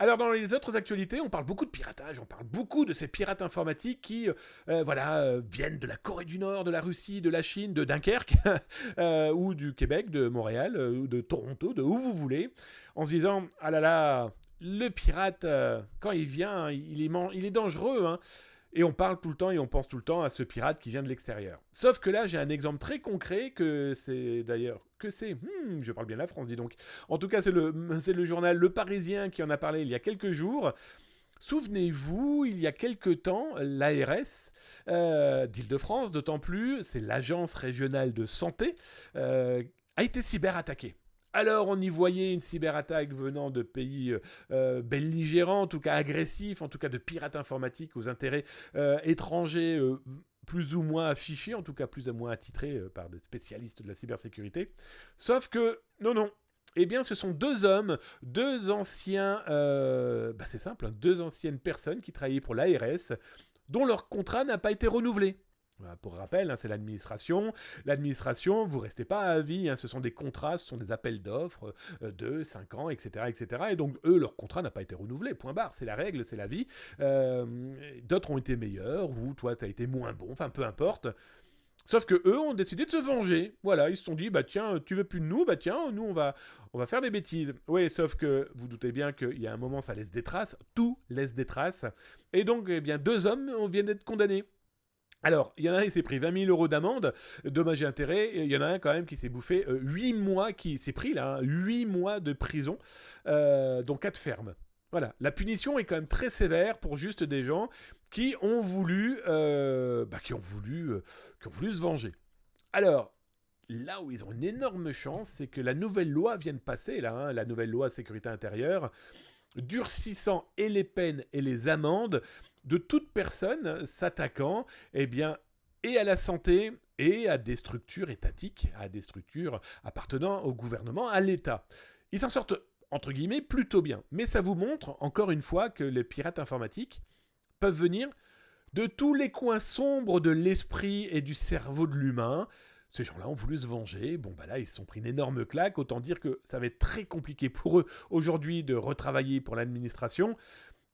Alors, dans les autres actualités, on parle beaucoup de piratage, on parle beaucoup de ces pirates informatiques qui, viennent de la Corée du Nord, de la Russie, de la Chine, de Dunkerque, ou du Québec, de Montréal, ou de Toronto, de où vous voulez, en se disant, ah là là, le pirate, quand il vient, il est dangereux, hein. Et on parle tout le temps et on pense tout le temps à ce pirate qui vient de l'extérieur. Sauf que là, j'ai un exemple très concret je parle bien la France, dis donc. En tout cas, c'est le journal Le Parisien qui en a parlé il y a quelques jours. Souvenez-vous, il y a quelque temps, l'ARS d'Île-de-France, d'autant plus, c'est l'Agence régionale de santé, a été cyberattaquée. Alors on y voyait une cyberattaque venant de pays belligérants, en tout cas agressifs, en tout cas de pirates informatiques aux intérêts étrangers plus ou moins affichés, en tout cas plus ou moins attitrés par des spécialistes de la cybersécurité. Sauf que, non, non. Eh bien, ce sont deux hommes, deux anciens, c'est simple, hein, deux anciennes personnes qui travaillaient pour l'ARS, dont leur contrat n'a pas été renouvelé. Voilà, pour rappel, hein, c'est l'administration. L'administration, vous ne restez pas à vie. Hein, ce sont des contrats, ce sont des appels d'offres de 5 ans, etc., etc. Et donc, eux, leur contrat n'a pas été renouvelé. Point barre. C'est la règle, c'est la vie. D'autres ont été meilleurs, ou toi, tu as été moins bon. Enfin, peu importe. Sauf que eux ont décidé de se venger. Voilà, ils se sont dit, bah tiens, tu veux plus de nous, bah tiens, nous on va faire des bêtises. Oui, sauf que vous doutez bien qu'il y a un moment, ça laisse des traces. Tout laisse des traces. Et donc, eh bien, deux hommes viennent d'être condamnés. Alors, il y en a un qui s'est pris 20 000 euros d'amende, dommages et intérêts, et il y en a un quand même qui s'est bouffé 8 mois, qui s'est pris là, 8 mois de prison, dont 4 fermes. Voilà, la punition est quand même très sévère pour juste des gens qui ont voulu, qui ont voulu se venger. Alors, là où ils ont une énorme chance, c'est que la nouvelle loi vient de passer, là, hein, la nouvelle loi sécurité intérieure, durcissant et les peines et les amendes de toute personne s'attaquant, eh bien, et à la santé et à des structures étatiques, à des structures appartenant au gouvernement, à l'État. Ils s'en sortent, entre guillemets, plutôt bien. Mais ça vous montre, encore une fois, que les pirates informatiques peuvent venir de tous les coins sombres de l'esprit et du cerveau de l'humain. Ces gens-là ont voulu se venger. Bon, bah là, ils se sont pris une énorme claque. Autant dire que ça va être très compliqué pour eux aujourd'hui de retravailler pour l'administration.